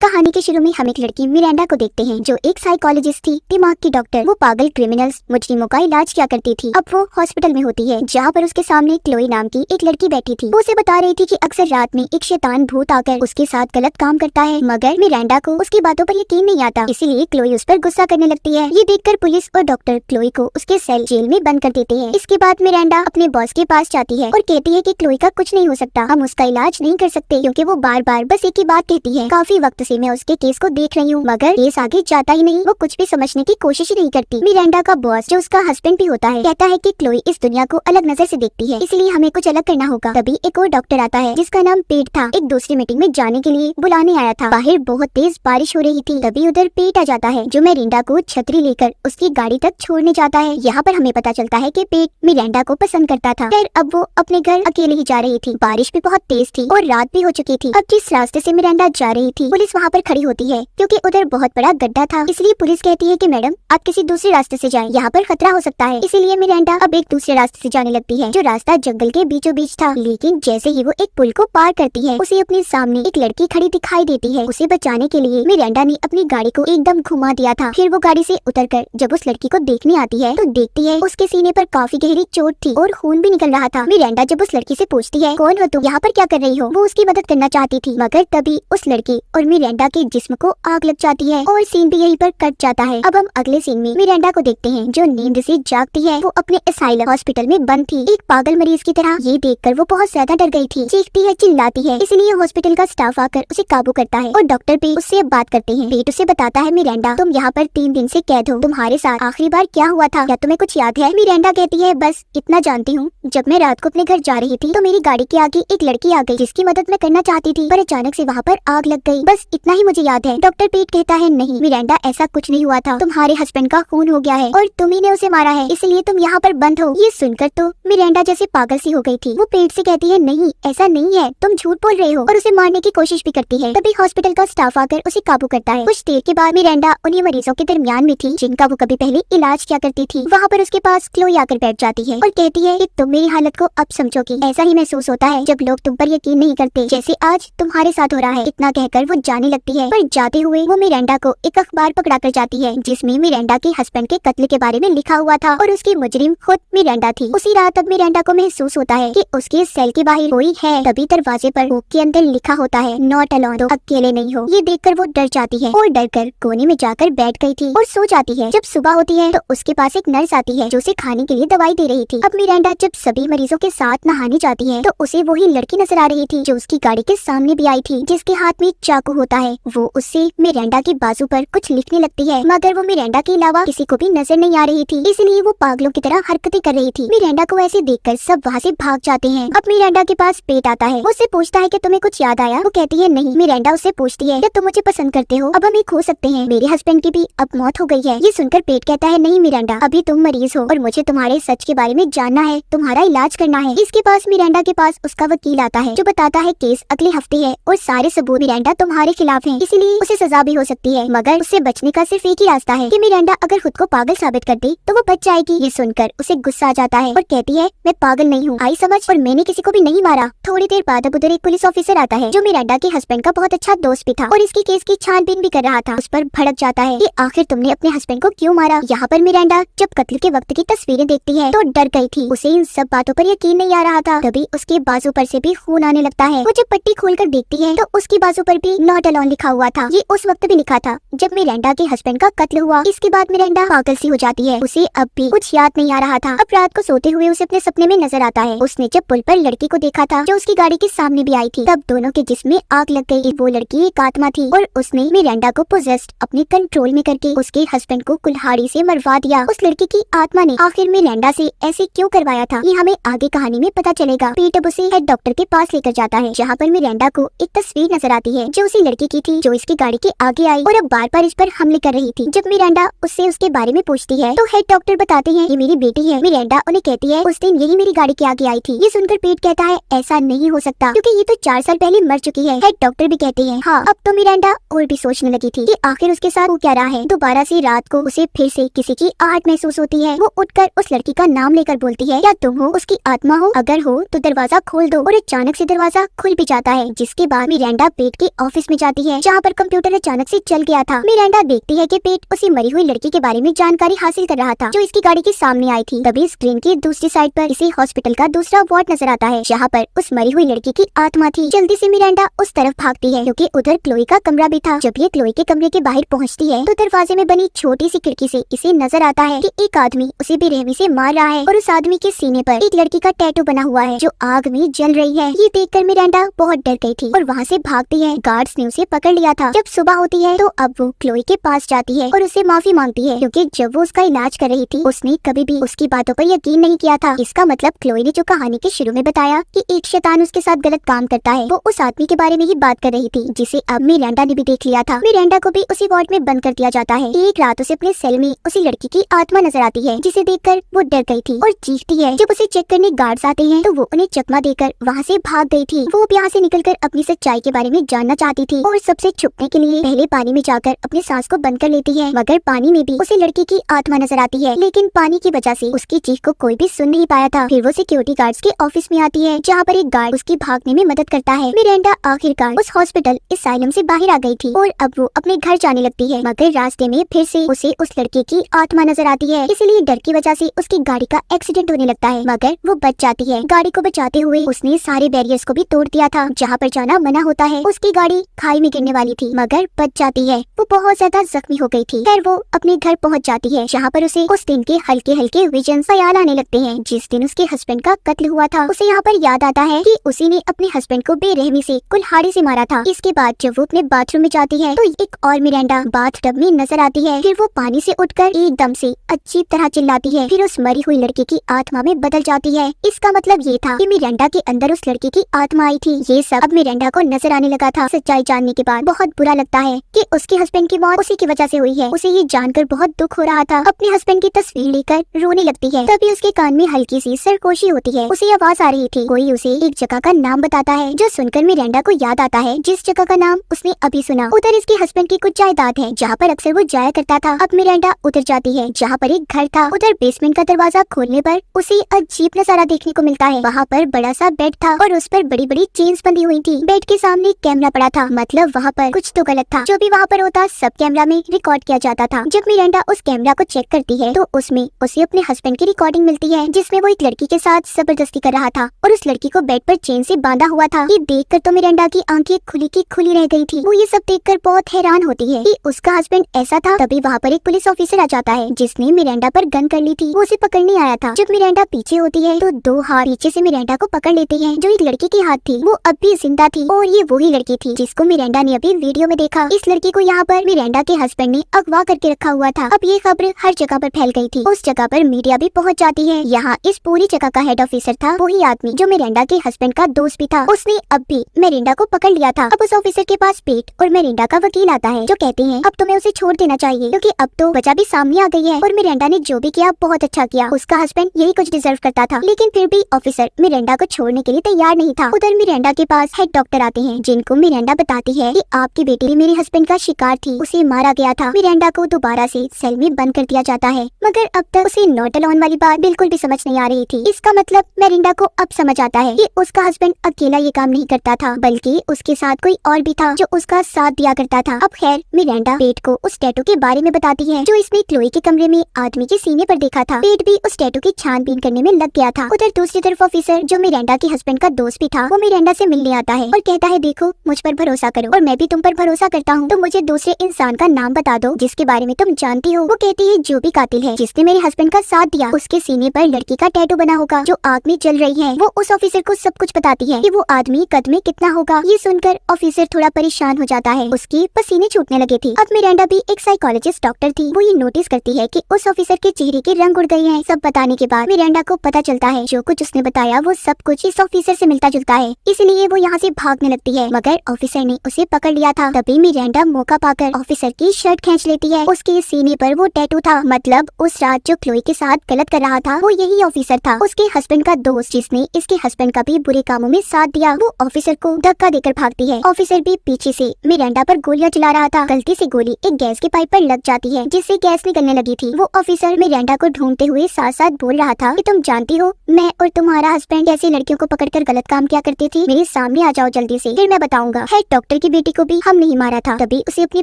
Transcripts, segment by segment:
कहानी के शुरू में हम एक लड़की मिरांडा को देखते हैं जो एक साइकोलॉजिस्ट थी, दिमाग की डॉक्टर। वो पागल क्रिमिनल्स, मुजरिमों का इलाज किया करती थी। अब वो हॉस्पिटल में होती है जहाँ पर उसके सामने क्लोई नाम की एक लड़की बैठी थी। वो उसे बता रही थी कि अक्सर रात में एक शैतान भूत आकर उसके साथ गलत काम करता है, मगर मिरांडा को उसकी बातों पर यकीन नहीं आता, इसीलिए क्लोई उस पर गुस्सा करने लगती है। ये देखकर पुलिस और डॉक्टर क्लोई को उसके सेल जेल में बंद कर देते हैं। इसके बाद मिरांडा अपने बॉस के पास जाती है और कहती है कि क्लोई का कुछ नहीं हो सकता, हम उसका इलाज नहीं कर सकते क्योंकि वो बार बार बस एक ही बात कहती है। काफी वक्त से मैं उसके केस को देख रही हूँ मगर केस आगे जाता ही नहीं। वो कुछ भी समझने की कोशिश ही नहीं करती। मिरांडा का बॉस जो उसका हस्बैंड भी होता है कहता है कि क्लोई इस दुनिया को अलग नजर से देखती है, इसलिए हमें कुछ अलग करना होगा। तभी एक और डॉक्टर आता है जिसका नाम पेट था, एक दूसरी मीटिंग में जाने के लिए बुलाने आया था। बाहर बहुत तेज बारिश हो रही थी। तभी उधर पेट आ जाता है जो मिरांडा को छतरी लेकर उसकी गाड़ी तक छोड़ने जाता है। यहाँ पर हमें पता चलता है कि पेट मिरांडा को पसंद करता था। फिर अब वो अपने घर अकेले ही जा रही थी। बारिश भी बहुत तेज थी और रात भी हो चुकी थी। अब जिस रास्ते से मिरांडा जा रही थी पुलिस वहाँ पर खड़ी होती है क्योंकि उधर बहुत बड़ा गड्ढा था, इसलिए पुलिस कहती है कि मैडम आप किसी दूसरे रास्ते से जाएं, यहाँ पर खतरा हो सकता है। इसीलिए मिरांडा अब एक दूसरे रास्ते से जाने लगती है जो रास्ता जंगल के बीचों बीच था। लेकिन जैसे ही वो एक पुल को पार करती है उसे अपने सामने एक लड़की खड़ी दिखाई देती है। उसे बचाने के लिए मिरांडा ने अपनी गाड़ी को एकदम घुमा दिया था। फिर वो गाड़ी से उतरकर जब उस लड़की को देखने आती है तो देखती है उसके सीने पर काफी गहरी चोट थी और खून भी निकल रहा था। मिरांडा जब उस लड़की से पूछती है कौन हो तुम, यहाँ पर क्या कर रही हो, वो उसकी मदद करना चाहती थी मगर तभी उस लड़की और मिरांडा के जिस्म को आग लग जाती है और सीन भी यहीं पर कट जाता है। अब हम अगले सीन में मिरांडा को देखते हैं जो नींद से जागती है। वो अपने असाइलम हॉस्पिटल में बंद थी एक पागल मरीज की तरह। ये देखकर वो बहुत ज्यादा डर गई थी, चीखती है, चिल्लाती है, इसलिए हॉस्पिटल का स्टाफ आकर उसे काबू करता है और डॉक्टर भी उससे अब बात करते हैं। पेट उसे बताता है मिरांडा तुम यहाँ पर 3 दिन से कैद हो, तुम्हारे साथ आखिरी बार क्या हुआ था, क्या तुम्हें कुछ याद है? मिरांडा कहती है बस इतना जानती हूँ, जब मैं रात को अपने घर जा रही थी तो मेरी गाड़ी के आगे एक लड़की आ गई जिसकी मदद मैं करना चाहती थी पर अचानक से वहाँ पर आग लग गई, बस इतना ही मुझे याद है। डॉक्टर पीट कहता है नहीं मिरांडा ऐसा कुछ नहीं हुआ था, तुम्हारे हस्बैंड का खून हो गया है और तुम्ही ने उसे मारा है, इसलिए तुम यहाँ पर बंद हो। ये सुनकर तो मिरांडा जैसे पागल सी हो गई थी। वो पेट से कहती है नहीं ऐसा नहीं है, तुम झूठ बोल रहे हो और उसे मारने की कोशिश भी करती है। तभी हॉस्पिटल का स्टाफ आकर उसे काबू करता है। कुछ देर के बाद मिरांडा उन्हीं मरीजों के दरमियान में थी जिनका वो कभी पहले इलाज किया करती थी। वहाँ पर उसके पास क्लोई आकर बैठ जाती है और कहती है कि तुम मेरी हालत को अब समझोगी, ऐसा ही महसूस होता है जब लोग तुम पर यकीन नहीं करते, जैसे आज तुम्हारे साथ हो रहा है। इतना कहकर वो जाने लगती है पर जाते हुए वो मिरांडा को एक अखबार पकड़ा कर जाती है जिसमें मिरांडा के हस्बैंड के कत्ल के बारे में लिखा हुआ था और उसकी मुजरिम खुद मिरांडा थी। उसी रात अब मिरांडा को महसूस होता है कि उसके सेल के बाहर कोई है। तभी दरवाजे पर बुक के अंदर लिखा होता है नॉट अलोन, तो अकेले नहीं हो। ये देखकर वो डर जाती है और डर कर कोने में जाकर बैठ गई थी और सो जाती है। जब सुबह होती है तो उसके पास एक नर्स आती है जो उसे खाने के लिए दवाई दे रही थी। अब मिरांडा जब सभी मरीजों के साथ नहाने जाती है तो उसे वही लड़की नजर आ रही थी जो उसकी गाड़ी के सामने भी आई थी, जिसके हाथ में चाकू होता है। वो उससे मिरांडा के बाजू पर कुछ लिखने लगती है मगर वो मिरांडा के अलावा किसी को भी नजर नहीं आ रही थी, इसलिए वो पागलों की तरह हरकतें कर रही थी। मिरांडा को ऐसे देखकर सब वहाँ से भाग जाते हैं। अब मिरांडा के पास पेट आता है। वो उससे पूछता है कि तुम्हें कुछ याद आया? वो कहती है नहीं। मिरांडा उससे पूछती है क्या तुम मुझे पसंद करते हो? अब हम एक हो सकते हैं, मेरे हस्बैंड की भी अब मौत हो गई है। ये सुनकर पेट कहता है नहीं मिरांडा, अभी तुम मरीज हो और मुझे तुम्हारे सच के बारे में जानना है, तुम्हारा इलाज करना है। इसके पास मिरांडा के पास उसका वकील आता है जो बताता है केस अगले हफ्ते है और सारे सबूत मिरांडा तुम्हारे खिलाफ हैं, इसलिए उसे सजा भी हो सकती है मगर उससे बचने का सिर्फ एक ही रास्ता है कि मिरांडा अगर खुद को पागल साबित कर दे तो वो बच जाएगी। ये सुनकर उसे गुस्सा आ जाता है और कहती है मैं पागल नहीं हूँ, आई समझ, और मैंने किसी को भी नहीं मारा। थोड़ी देर बाद अब उधर एक पुलिस ऑफिसर आता है जो मिरांडा के हस्बैंड का बहुत अच्छा दोस्त भी था और इसके केस की छानबीन भी कर रहा था। उस पर भड़क जाता है कि आखिर तुमने अपने हस्बैंड को क्यों मारा। यहाँ पर मिरांडा जब कत्ल के वक्त की तस्वीरें देखती है तो डर गई थी, उसे इन सब बातों पर यकीन नहीं आ रहा था। तभी उसके बाजू पर से भी खून आने लगता है। वो जब पट्टी खोलकर देखती है तो उसकी बाजू पर भी नॉट अलोन लिखा हुआ था। ये उस वक्त भी लिखा था जब मिरांडा के हस्बैंड का कत्ल हुआ। इसके बाद मिरांडा पागल सी हो जाती है, उसे अब भी कुछ याद नहीं आ रहा था। अब रात को सोते हुए उसे अपने सपने में नजर आता है उसने जब पुल पर लड़की को देखा था जो उसकी गाड़ी के सामने भी आई थी। तब दोनों के जिस्म में आग लग गई। वो लड़की एक आत्मा थी और उसने मिरांडा को पोजेस्ड अपने कंट्रोल में करके उसके हस्बैंड को कुल्हाड़ी से मरवा दिया। उस लड़की की आत्मा ने आखिर मिरांडा से ऐसे क्यों करवाया था ये हमें आगे कहानी में पता चलेगा। पीट अब उसे हेड डॉक्टर के पास लेकर जाता है जहाँ पर मिरांडा को एक तस्वीर नजर आती है जो उसी लड़की की थी जो इसकी गाड़ी के आगे आई और अब बार बार इस पर हमले कर रही थी। जब मिरांडा उससे उसके बारे में पूछती है तो हेड डॉक्टर बताते हैं ये मेरी बेटी है। मिरांडा उन्हें कहती है उस दिन यही मेरी गाड़ी के आगे आई थी। ये सुनकर पीट कहता है ऐसा नहीं हो सकता क्योंकि ये तो 4 साल पहले मर चुकी है। हेड डॉक्टर भी कहते हैं हाँ। अब तो मिरांडा और भी सोचने लगी थी कि आखिर उसके साथ वो क्या रहा है। दोबारा से रात को उसे फिर से किसी की आहट महसूस होती है। वो उठकर उस लड़की का नाम लेकर बोलती है क्या तुम हो उसकी आत्मा हो? अगर हो तो दरवाजा खोल दो और अचानक से दरवाजा खुल भी जाता है। जिसके बाद मिरांडा पेट के ऑफिस में जाती जाती है जहाँ पर कंप्यूटर अचानक से चल गया था। मिरांडा देखती है कि पेट उसी मरी हुई लड़की के बारे में जानकारी हासिल कर रहा था जो इसकी गाड़ी के सामने आई थी। तभी स्क्रीन की दूसरी साइड पर इसी हॉस्पिटल का दूसरा वार्ड नजर आता है जहाँ पर उस मरी हुई लड़की की आत्मा थी। जल्दी से मिरांडा उस तरफ भागती है क्योंकि उधर क्लोई का कमरा भी था। जब ये क्लोई के कमरे के बाहर पहुँचती है तो दरवाजे में बनी छोटी सी खिड़की से इसे नजर आता है कि एक आदमी उसे बेरहमी से मार रहा है और उस आदमी के सीने पर एक लड़की का टैटू बना हुआ है जो आग में जल रही है। ये देखकर मिरांडा बहुत डर गई थी और वहाँ से भागती है। गार्ड्स ने उसे पकड़ लिया था। जब सुबह होती है तो अब वो क्लोई के पास जाती है और उससे माफी मांगती है क्योंकि जब वो उसका इलाज कर रही थी उसने कभी भी उसकी बातों पर यकीन नहीं किया था। इसका मतलब क्लोई ने जो कहानी के शुरू में बताया कि एक शैतान उसके साथ गलत काम करता है, वो उस आदमी के बारे में ही बात कर रही थी जिसे अब मिरांडा ने भी देख लिया था। मिरांडा को भी उसी वार्ड में बंद कर दिया जाता है। एक रात उसे अपने सेल में उसी लड़की की आत्मा नजर आती है जिसे देखकर वो डर गई थी और चीखती है। जब उसे चेक करने गार्ड्स आते हैं तो वो उन्हें चकमा देकर वहाँ से भाग गई थी। वो यहाँ से निकलकर अपनी सच्चाई के बारे में जानना चाहती थी और सबसे छुपने के लिए पहले पानी में जाकर अपनी सांस को बंद कर लेती है, मगर पानी में भी उसे लड़की की आत्मा नजर आती है। लेकिन पानी की वजह से उसकी चीख को कोई भी सुन नहीं पाया था। फिर वो सिक्योरिटी गार्ड्स के ऑफिस में आती है जहाँ पर एक गार्ड उसकी भागने में मदद करता है। मिरांडा आखिरकार उस हॉस्पिटल असाइलम से बाहर आ गई थी और अब वो अपने घर जाने लगती है, मगर रास्ते में फिर से उसे उस लड़के की आत्मा नजर आती है। इसलिए डर की वजह से उसकी गाड़ी का एक्सीडेंट होने लगता है, मगर वो बच जाती है। गाड़ी को बचाते हुए उसने सारे बैरियर्स को भी तोड़ दिया था जहाँ पर जाना मना होता है। उसकी गाड़ी खाई में गिरने वाली थी मगर बच जाती है। वो बहुत ज्यादा जख्मी हो गई थी। फिर वो अपने घर पहुँच जाती है जहाँ पर उसे उस दिन के हल्के हल्के विजन ख्याल आने लगते हैं जिस दिन उसके हस्बैंड का कत्ल हुआ था। उसे यहाँ पर याद आता है कि उसी ने अपने हस्बैंड को बेरहमी से कुल्हाड़ी से मारा था। इसके बाद जब वो अपने बाथरूम में जाती है तो एक और मिरांडा बाथ टब में नजर आती है। फिर वो पानी से उठकर एकदम से अजीब तरह चिल्लाती है, फिर उस मरी हुई लड़की की आत्मा में बदल जाती है। इसका मतलब ये था कि मिरांडा के अंदर उस लड़की की आत्मा आई थी। ये सब अब मिरांडा को नजर आने लगा था। सच्चाई जानने के बाद बहुत बुरा लगता है कि उसके हस्बैंड की मौत उसी की वजह से हुई है। उसे ये जानकर बहुत दुख हो रहा था। अपने हस्बैंड की तस्वीर लेकर रोने लगती है। तभी उसके कान में हल्की सी सरकोशी होती है। उसे आवाज आ रही थी। कोई उसे एक जगह का नाम बताता है जो सुनकर मिरांडा को याद आता है जिस जगह का नाम उसने अभी सुना। उधर इसके हस्बैंड की कुछ जायदाद है जहाँ पर अक्सर वो जाया करता था। अब मिरांडा उधर जाती है जहाँ पर एक घर था। उधर बेसमेंट का दरवाजा खोलने पर उसे अजीब नजारा देखने को मिलता है। वहाँ पर बड़ा सा बेड था और उस पर बड़ी बड़ी चेन्स बंधी हुई थी। बेड के सामने कैमरा पड़ा था, मतलब वहाँ पर कुछ तो गलत था। जो भी वहाँ पर होता सब कैमरा में रिकॉर्ड किया जाता था। जब मिरांडा उस कैमरा को चेक करती है तो उसमें उसे अपने हस्बैंड की रिकॉर्डिंग मिलती है जिसमें वो एक लड़की के साथ जबरदस्ती कर रहा था और उस लड़की को बेड पर चेन से बांधा हुआ था। ये देखकर तो मिरांडा की आंखें खुली की खुली रह गई थी। वो ये सब देखकर बहुत हैरान होती है कि उसका हस्बैंड ऐसा था। तभी वहाँ पर एक पुलिस ऑफिसर आ जाता है जिसने मिरांडा पर गन कर ली थी। वो उसे पकड़ने आया था। जब मिरांडा पीछे होती है तो दो हाथ पीछे से मिरांडा को पकड़ लेते हैं। जो एक लड़की के हाथ थी वो अब भी जिंदा थी और ये वही लड़की थी जिसको मिरांडा ने अभी वीडियो में देखा। इस लड़की को यहाँ पर मिरांडा के हस्बैंड ने अगवा करके रखा हुआ था। अब ये खबर हर जगह पर फैल गई थी। उस जगह पर मीडिया भी पहुँच जाती है। यहाँ इस पूरी जगह का हेड ऑफिसर था वही आदमी जो मिरांडा के हस्बैंड का दोस्त भी था। उसने अब भी मिरांडा को पकड़ लिया था। अब उस ऑफिसर के पास पेट और मिरांडा का वकील आता है जो कहते हैं अब तुम्हें उसे छोड़ देना चाहिए क्योंकि अब तो वजह भी सामने आ गई है और मिरांडा ने जो भी किया बहुत अच्छा किया। उसका हस्बैंड यही कुछ डिजर्व करता था। लेकिन फिर भी ऑफिसर मिरांडा को छोड़ने के लिए तैयार नहीं था। उधर मिरांडा के पास हेड डॉक्टर आते हैं जिनको मिरांडा बताती है कि आपकी बेटी मेरे हस्बैंड का शिकार थी, उसे मारा गया था। मिरांडा को दोबारा से सेल में बंद कर दिया जाता है, मगर अब तक उसे नॉट अलोन वाली बात बिल्कुल भी समझ नहीं आ रही थी। इसका मतलब मिरांडा को अब समझ आता है कि उसका हस्बैंड अकेला ये काम नहीं करता था बल्कि उसके साथ कोई और भी था जो उसका साथ दिया करता था। अब खैर मिरांडा पेट को उस टैटू के बारे में बताती है जो इसने क्लोई के कमरे में आदमी के सीने पर देखा था। पेट भी उस टैटू की छानबीन करने में लग गया था। उधर दूसरी तरफ ऑफिसर जो मिरांडा के हस्बैंड का दोस्त भी था वो मिरांडा से मिलने आता है और कहता है देखो मुझ पर भरोसा करो और मैं भी तुम पर भरोसा करता हूँ। तुम मुझे दूसरे इंसान का नाम बता दो जिसके बारे में तुम जानती हो। वो कहती है जो भी कातिल है जिसने मेरे हस्बैंड का साथ दिया उसके सीने पर लड़की का टैटू बना होगा जो आग में जल रही है। वो उस ऑफिसर को सब कुछ बताती है कि वो आदमी कद में कितना होगा। ये सुनकर ऑफिसर थोड़ा परेशान हो जाता है, उसकी पसीने छूटने लगे थे। अब मिरांडा भी एक साइकोलॉजिस्ट डॉक्टर थी। वो ये नोटिस करती है कि उस ऑफिसर के चेहरे के रंग उड़ गए हैं। सब बताने के बाद मिरांडा को पता चलता है जो कुछ उसने बताया वो सब कुछ इस ऑफिसर से मिलता जुलता है, इसलिए वो यहाँ से भागने लगती है मगर ऑफिसर ने उसे पकड़ लिया था। तभी मिरांडा मौका पाकर ऑफिसर की शर्ट खींच लेती है। उसके सीने पर वो टैटू था, मतलब उस रात जो क्लोई के साथ गलत कर रहा था वो यही ऑफिसर था, उसके हस्बैंड का दोस्त जिसने इसके हस्बैंड का भी बुरे कामों में साथ दिया। वो ऑफिसर को धक्का देकर भागती है। ऑफिसर भी पीछे से मिरांडा पर गोलियां चला रहा था। गलती से गोली एक गैस के पाइप पर लग जाती है जिससे गैस निकलने लगी थी। वो ऑफिसर मिरांडा को ढूंढते हुए साथ साथ बोल रहा था कि तुम जानती हो मैं और तुम्हारा हस्बैंड ऐसी लड़कियों को पकड़कर गलत काम क्या करती थी। मेरे सामने आ जाओ जल्दी से, फिर मैं बताऊंगा। हेड डॉक्टर की बेटी को भी हम नहीं मारा था। तभी उसे अपने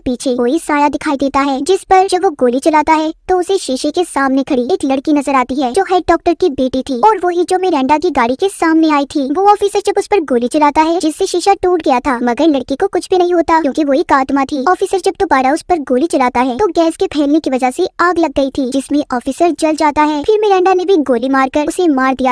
पीछे कोई साया दिखाई देता है, जिस पर जब वो गोली चलाता है तो उसे शीशे के सामने खड़ी एक लड़की नजर आती है जो हेड डॉक्टर की बेटी थी और वही जो मिरांडा की गाड़ी के सामने आई थी। वो ऑफिसर जब उस पर गोली चलाता है जिससे शीशा टूट गया था, मगर लड़की को कुछ भी नहीं होता क्योंकि वो एक आत्मा थी। ऑफिसर जब दोबारा उस पर गोली चलाता है तो गैस के फैलने की वजह से आग लग गई थी, जिसमें ऑफिसर जल जाता है। फिर मिरांडा ने भी गोली मारकर उसे मार दिया।